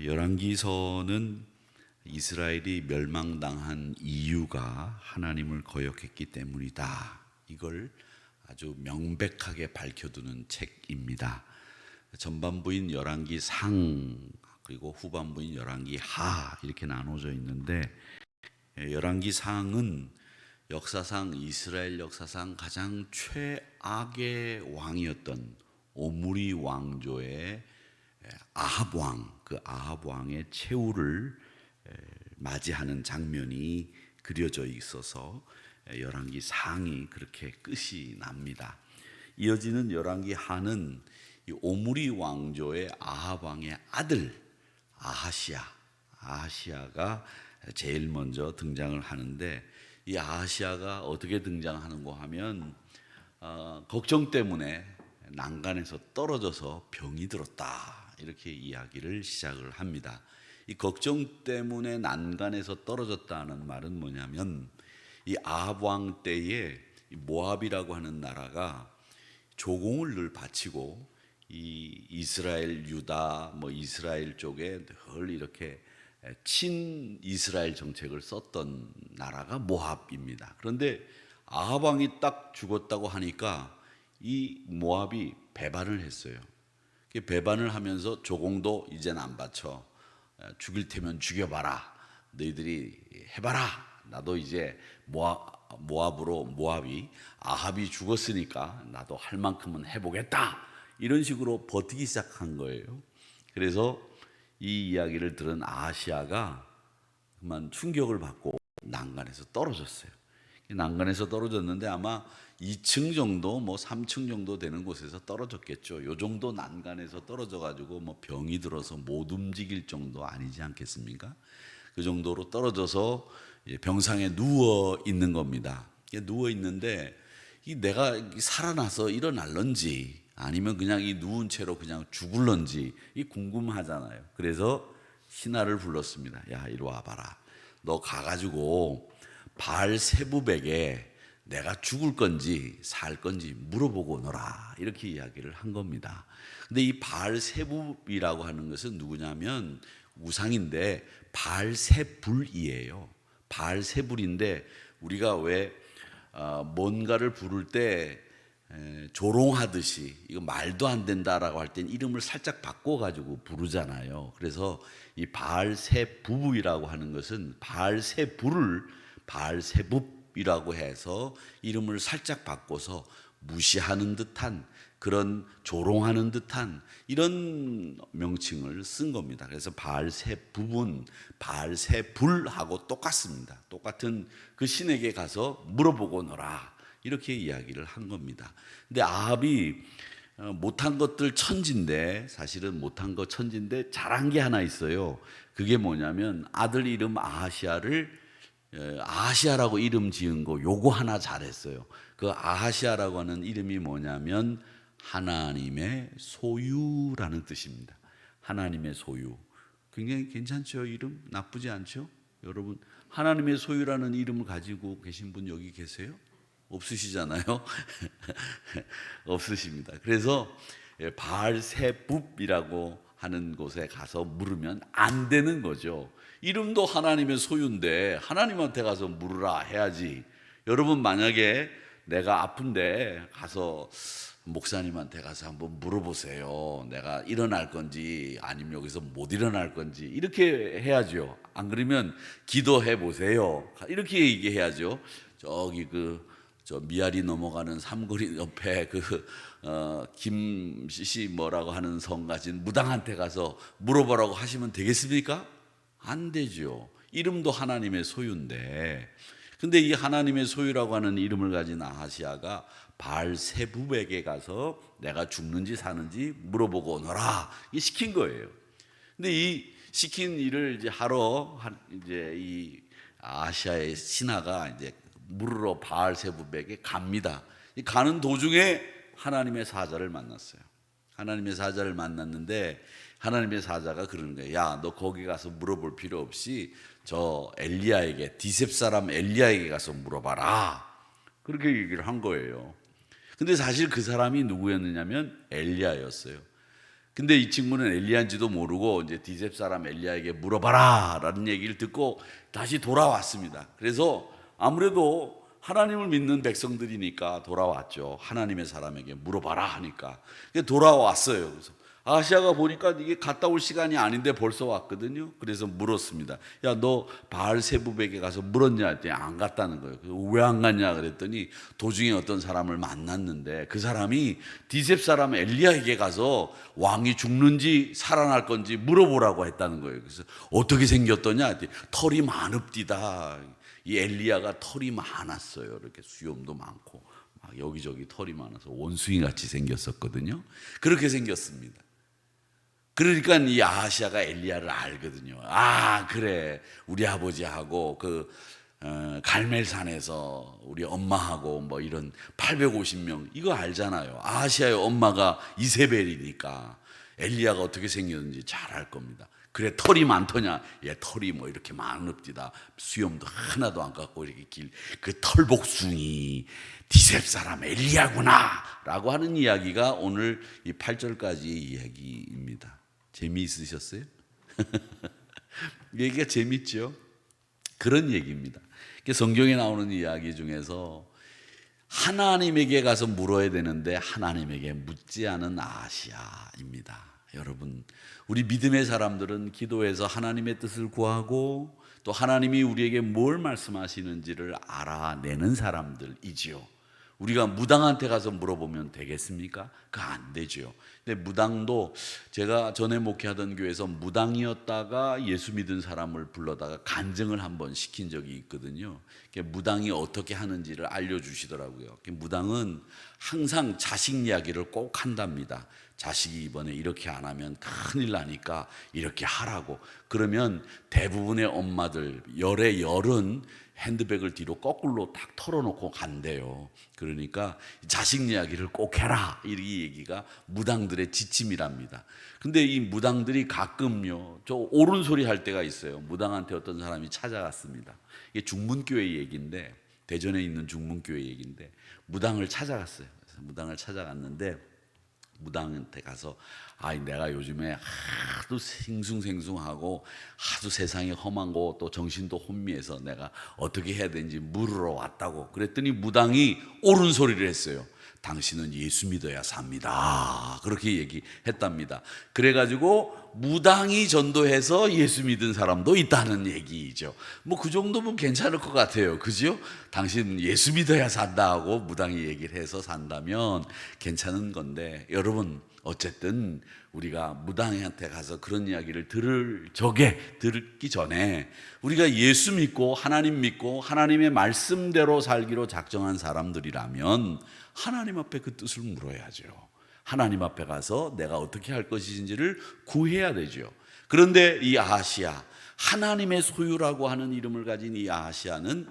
열왕기서는 이스라엘이 멸망당한 이유가 하나님을 거역했기 때문이다. 이걸 아주 명백하게 밝혀두는 책입니다. 전반부인 열왕기 상 그리고 후반부인 열왕기 하 이렇게 나눠져 있는데, 열왕기 상은 역사상 이스라엘 역사상 가장 최악의 왕이었던 오므리 왕조의 아합 왕, 그 아합 왕의 최후를 맞이하는 장면이 그려져 있어서 열왕기 상이 그렇게 끝이 납니다. 이어지는 열왕기 하는 이 오므리 왕조의 아합 왕의 아들 아하시아가 제일 먼저 등장을 하는데, 이 아하시아가 어떻게 등장하는가 하면 걱정 때문에 난간에서 떨어져서 병이 들었다, 이렇게 이야기를 시작을 합니다. 이 걱정 때문에 난간에서 떨어졌다는 말은 뭐냐면, 이 아합 왕 때에 모압이라고 하는 나라가 조공을 늘 바치고 이 이스라엘 유다 이스라엘 쪽에 늘 이렇게 친 이스라엘 정책을 썼던 나라가 모압입니다. 그런데 아합 왕이 딱 죽었다고 하니까 이 모압이 배반을 했어요. 배반을 하면서 조공도 이젠 안 바쳐. 죽일 테면 죽여봐라. 너희들이 해봐라. 나도 이제 모압이 아합이 죽었으니까 나도 할 만큼은 해보겠다. 이런 식으로 버티기 시작한 거예요. 그래서 이 이야기를 들은 아하시아가 그만 충격을 받고 난간에서 떨어졌어요. 난간에서 떨어졌는데 아마 2층 정도 3층 정도 되는 곳에서 떨어졌겠죠. 요 정도 난간에서 떨어져 가지고 병이 들어서 못 움직일 정도 아니지 않겠습니까? 그 정도로 떨어져서 병상에 누워 있는 겁니다. 누워 있는데 내가 살아나서 일어날런지 아니면 그냥 이 누운 채로 그냥 죽을런지 궁금하잖아요. 그래서 신하를 불렀습니다. 야, 이리 와봐라. 너 가가지고 바알세붑에게 내가 죽을 건지 살 건지 물어보고 오너라, 이렇게 이야기를 한 겁니다. 근데 이 바알세붑이라고 하는 것은 누구냐면 우상인데 바알세불이에요. 바알세불인데 우리가 왜 뭔가를 부를 때 조롱하듯이 이거 말도 안 된다라고 할 땐 이름을 살짝 바꿔가지고 부르잖아요. 그래서 이 바알세부부이라고 하는 것은 바알세불을 바알세붑이라고 해서 이름을 살짝 바꿔서 무시하는 듯한, 그런 조롱하는 듯한 이런 명칭을 쓴 겁니다. 그래서 바알세붑은 바알세불하고 똑같습니다. 똑같은 그 신에게 가서 물어보고 오너라, 이렇게 이야기를 한 겁니다. 근데 아합이 못한 것들 천진데, 사실은 못한 것 천진데 잘한 게 하나 있어요. 그게 뭐냐면 아들 이름 아하시아라고 이름 지은 거 요거 하나 잘했어요. 그 아하시아라고 하는 이름이 뭐냐면 하나님의 소유라는 뜻입니다. 하나님의 소유. 굉장히 괜찮죠? 이름 나쁘지 않죠? 여러분, 하나님의 소유라는 이름을 가지고 계신 분 여기 계세요? 없으시잖아요. 없으십니다. 그래서 바알세붑이라고 하는 곳에 가서 물으면 안 되는 거죠. 이름도 하나님의 소유인데 하나님한테 가서 물으라 해야지. 여러분, 만약에 내가 아픈데 가서 목사님한테 가서 한번 물어보세요. 내가 일어날 건지 아니면 여기서 못 일어날 건지, 이렇게 해야죠. 안 그러면 기도해 보세요, 이렇게 얘기해야죠. 저기 저 미아리 넘어가는 삼거리 옆에 김씨 뭐라고 하는 성 가진 무당한테 가서 물어보라고 하시면 되겠습니까? 안 되죠. 이름도 하나님의 소유인데. 근데 이 하나님의 소유라고 하는 이름을 가진 아하시아가 바알세붑에게 가서 내가 죽는지 사는지 물어보고 오너라, 이 시킨 거예요. 근데 이 시킨 일을 이제 하러 이제 이 아하시아의 신하가 이제 물으러 바알세붑에게 갑니다. 가는 도중에 하나님의 사자를 만났어요. 하나님의 사자를 만났는데 하나님의 사자가 그러는 거예요. 야, 너 거기 가서 물어볼 필요 없이 저 엘리야에게, 디셉 사람 엘리야에게 가서 물어봐라, 그렇게 얘기를 한 거예요. 근데 사실 그 사람이 누구였느냐면 엘리야였어요. 근데 이 친구는 엘리야인지도 모르고 이제 디셉 사람 엘리야에게 물어봐라 라는 얘기를 듣고 다시 돌아왔습니다. 그래서 아무래도 하나님을 믿는 백성들이니까 돌아왔죠. 하나님의 사람에게 물어봐라 하니까 돌아왔어요. 그래서 아시아가 보니까 이게 갔다 올 시간이 아닌데 벌써 왔거든요. 그래서 물었습니다. 야, 너 바알세붑에게 가서 물었냐 했더니 안 갔다는 거예요. 왜 안 갔냐 그랬더니 도중에 어떤 사람을 만났는데 그 사람이 디셉 사람 엘리야에게 가서 왕이 죽는지 살아날 건지 물어보라고 했다는 거예요. 그래서 어떻게 생겼더냐 했더니 털이 많읍디다. 이 엘리야가 털이 많았어요. 이렇게 수염도 많고 막 여기저기 털이 많아서 원숭이 같이 생겼었거든요. 그렇게 생겼습니다. 그러니까 이 아하시아가 엘리야를 알거든요. 아, 그래, 우리 아버지하고 그 갈멜산에서 우리 엄마하고 뭐 이런 850명 이거 알잖아요. 아하시아의 엄마가 이세벨이니까 엘리야가 어떻게 생겼는지 잘 알 겁니다. 그래, 털이 많더냐? 예, 털이 뭐 이렇게 많읍디다. 수염도 하나도 안 갖고 이렇게 그 털복숭이 디셉 사람 엘리야구나 라고 하는 이야기가 오늘 이 8절까지의 이야기입니다. 재미있으셨어요? 얘기가 재밌죠? 그런 얘기입니다. 성경에 나오는 이야기 중에서 하나님에게 가서 물어야 되는데 하나님에게 묻지 않은 아시아입니다. 여러분, 우리 믿음의 사람들은 기도해서 하나님의 뜻을 구하고 또 하나님이 우리에게 뭘 말씀하시는지를 알아내는 사람들이지요. 우리가 무당한테 가서 물어보면 되겠습니까? 그거 안 되죠. 근데 무당도 제가 전에 목회하던 교회에서 무당이었다가 예수 믿은 사람을 불러다가 간증을 한번 시킨 적이 있거든요. 무당이 어떻게 하는지를 알려주시더라고요. 무당은 항상 자식 이야기를 꼭 한답니다. 자식이 이번에 이렇게 안 하면 큰일 나니까 이렇게 하라고. 그러면 대부분의 엄마들 열의 열은 핸드백을 뒤로 거꾸로 딱 털어놓고 간대요. 그러니까 자식 이야기를 꼭 해라, 이 얘기가 무당들의 지침이랍니다. 근데 이 무당들이 가끔요, 저 옳은 소리 할 때가 있어요. 무당한테 어떤 사람이 찾아갔습니다. 이게 중문교회 얘기인데, 대전에 있는 중문교회 얘기인데 무당을 찾아갔어요. 그래서 무당을 찾아갔는데 무당한테 가서 내가 요즘에 하도 싱숭생숭하고 하도 세상이 험한 거 또 정신도 혼미해서 내가 어떻게 해야 되는지 물으러 왔다고. 그랬더니 무당이 옳은 소리를 했어요. 당신은 예수 믿어야 삽니다. 그렇게 얘기했답니다. 그래가지고 무당이 전도해서 예수 믿은 사람도 있다는 얘기죠. 뭐 그 정도면 괜찮을 것 같아요. 그죠? 당신 예수 믿어야 산다 하고 무당이 얘기를 해서 산다면 괜찮은 건데, 여러분 어쨌든 우리가 무당한테 가서 그런 이야기를 듣기 전에 우리가 예수 믿고 하나님 믿고 하나님의 말씀대로 살기로 작정한 사람들이라면 하나님 앞에 그 뜻을 물어야죠. 하나님 앞에 가서 내가 어떻게 할 것인지를 구해야 되죠. 그런데 이 아하시아, 하나님의 소유라고 하는 이름을 가진 이 아하시아는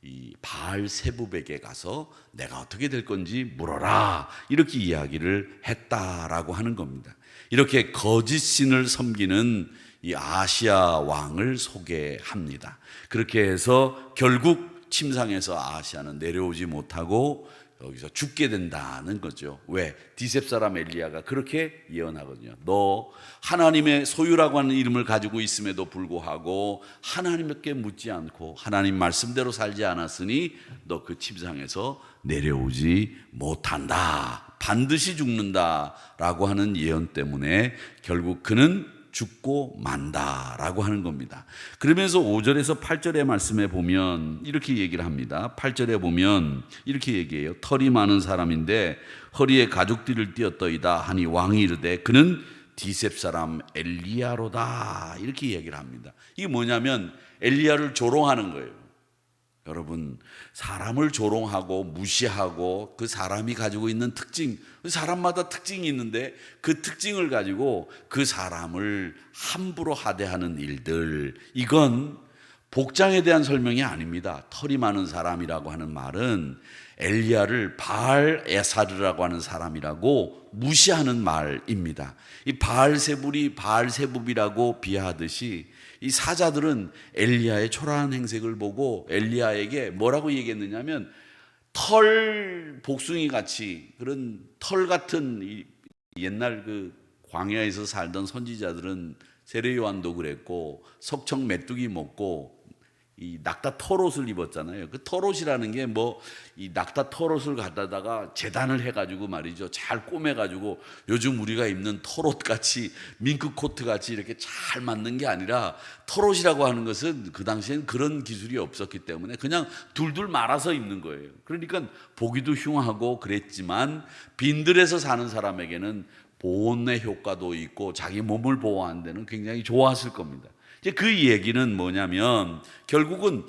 이 바알세붑에게 가서 내가 어떻게 될 건지 물어라, 이렇게 이야기를 했다라고 하는 겁니다. 이렇게 거짓 신을 섬기는 이 아하시아 왕을 소개합니다. 그렇게 해서 결국 침상에서 아하시아는 내려오지 못하고 여기서 죽게 된다는 거죠. 왜? 디셉 사람 엘리야가 그렇게 예언하거든요. 너 하나님의 소유라고 하는 이름을 가지고 있음에도 불구하고 하나님께 묻지 않고 하나님 말씀대로 살지 않았으니 너 그 침상에서 내려오지 못한다. 반드시 죽는다라고 하는 예언 때문에 결국 그는 죽고 만다라고 하는 겁니다. 그러면서 5절에서 8절의 말씀에 보면 이렇게 얘기를 합니다. 8절에 보면 이렇게 얘기해요. 털이 많은 사람인데 허리에 가죽띠를 띄었더이다 하니 왕이 이르되 그는 디셉 사람 엘리야로다, 이렇게 얘기를 합니다. 이게 뭐냐면 엘리야를 조롱하는 거예요. 여러분, 사람을 조롱하고 무시하고 그 사람이 가지고 있는 특징, 사람마다 특징이 있는데 그 특징을 가지고 그 사람을 함부로 하대하는 일들, 이건 복장에 대한 설명이 아닙니다. 털이 많은 사람이라고 하는 말은 엘리야를 바알 에사르라고 하는 사람이라고 무시하는 말입니다. 이 바알세붑이라고 비하하듯이 이 사자들은 엘리야의 초라한 행색을 보고 엘리야에게 뭐라고 얘기했느냐면 털 복숭이 같이, 그런 털 같은 옛날 그 광야에서 살던 선지자들은 세례 요한도 그랬고 석청 메뚜기 먹고 이 낙타 털옷을 입었잖아요. 그 털옷이라는 게 뭐 이 낙타 털옷을 갖다다가 재단을 해가지고 말이죠, 잘 꼬매가지고 요즘 우리가 입는 털옷 같이 밍크 코트 같이 이렇게 잘 맞는 게 아니라, 털옷이라고 하는 것은 그 당시엔 그런 기술이 없었기 때문에 그냥 둘둘 말아서 입는 거예요. 그러니까 보기도 흉하고 그랬지만 빈들에서 사는 사람에게는 보온의 효과도 있고 자기 몸을 보호하는 데는 굉장히 좋았을 겁니다. 이제 그 얘기는 뭐냐면 결국은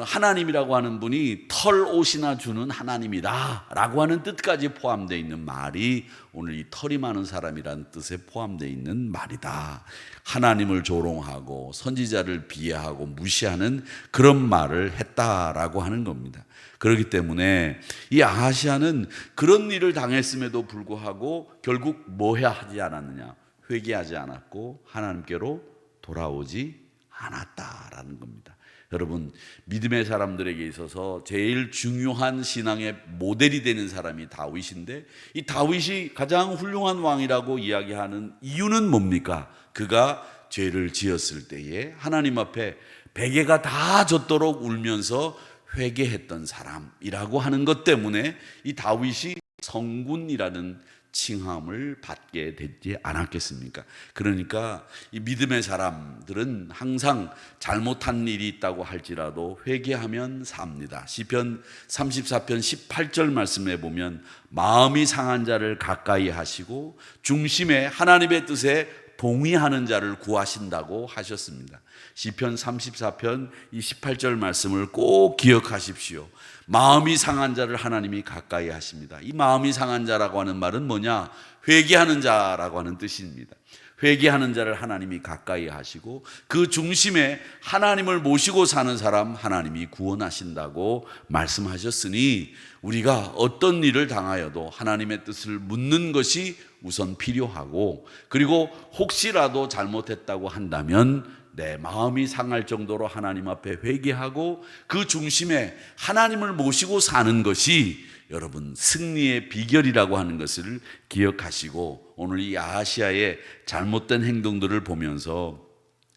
하나님이라고 하는 분이 털옷이나 주는 하나님이다 라고 하는 뜻까지 포함되어 있는 말이 오늘 이 털이 많은 사람이라는 뜻에 포함되어 있는 말이다. 하나님을 조롱하고 선지자를 비하하고 무시하는 그런 말을 했다라고 하는 겁니다. 그렇기 때문에 이 아하시아는 그런 일을 당했음에도 불구하고 결국 뭐 해야 하지 않았느냐? 회개하지 않았고 하나님께로 돌아오지 않았다라는 겁니다. 여러분, 믿음의 사람들에게 있어서 제일 중요한 신앙의 모델이 되는 사람이 다윗인데, 이 다윗이 가장 훌륭한 왕이라고 이야기하는 이유는 뭡니까? 그가 죄를 지었을 때에 하나님 앞에 베개가 다 젖도록 울면서 회개했던 사람이라고 하는 것 때문에 이 다윗이 성군이라는 칭함을 받게 되지 않았겠습니까? 그러니까 이 믿음의 사람들은 항상 잘못한 일이 있다고 할지라도 회개하면 삽니다. 시편 34편 18절 말씀에 보면 마음이 상한 자를 가까이 하시고 중심에 하나님의 뜻에 동의하는 자를 구하신다고 하셨습니다. 시편 34편 28절 말씀을 꼭 기억하십시오. 마음이 상한 자를 하나님이 가까이 하십니다. 이 마음이 상한 자라고 하는 말은 뭐냐? 회개하는 자라고 하는 뜻입니다. 회개하는 자를 하나님이 가까이 하시고 그 중심에 하나님을 모시고 사는 사람 하나님이 구원하신다고 말씀하셨으니, 우리가 어떤 일을 당하여도 하나님의 뜻을 묻는 것이 우선 필요하고, 그리고 혹시라도 잘못했다고 한다면 내 마음이 상할 정도로 하나님 앞에 회개하고 그 중심에 하나님을 모시고 사는 것이 여러분 승리의 비결이라고 하는 것을 기억하시고, 오늘 이 아하시아의 잘못된 행동들을 보면서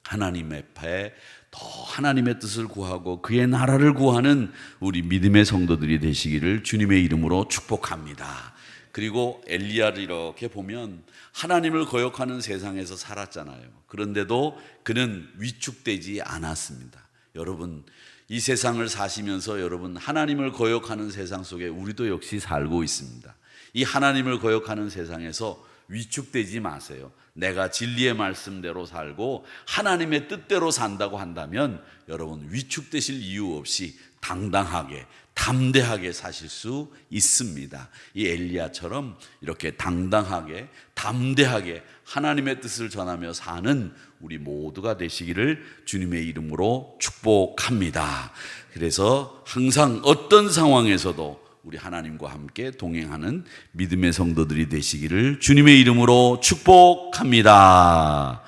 하나님 앞에 더 하나님의 뜻을 구하고 그의 나라를 구하는 우리 믿음의 성도들이 되시기를 주님의 이름으로 축복합니다. 그리고 엘리야를 이렇게 보면 하나님을 거역하는 세상에서 살았잖아요. 그런데도 그는 위축되지 않았습니다. 여러분, 이 세상을 사시면서 여러분 하나님을 거역하는 세상 속에 우리도 역시 살고 있습니다. 이 하나님을 거역하는 세상에서 위축되지 마세요. 내가 진리의 말씀대로 살고 하나님의 뜻대로 산다고 한다면 여러분 위축되실 이유 없이 당당하게 담대하게 사실 수 있습니다. 이 엘리야처럼 이렇게 당당하게 담대하게 하나님의 뜻을 전하며 사는 우리 모두가 되시기를 주님의 이름으로 축복합니다. 그래서 항상 어떤 상황에서도 우리 하나님과 함께 동행하는 믿음의 성도들이 되시기를 주님의 이름으로 축복합니다.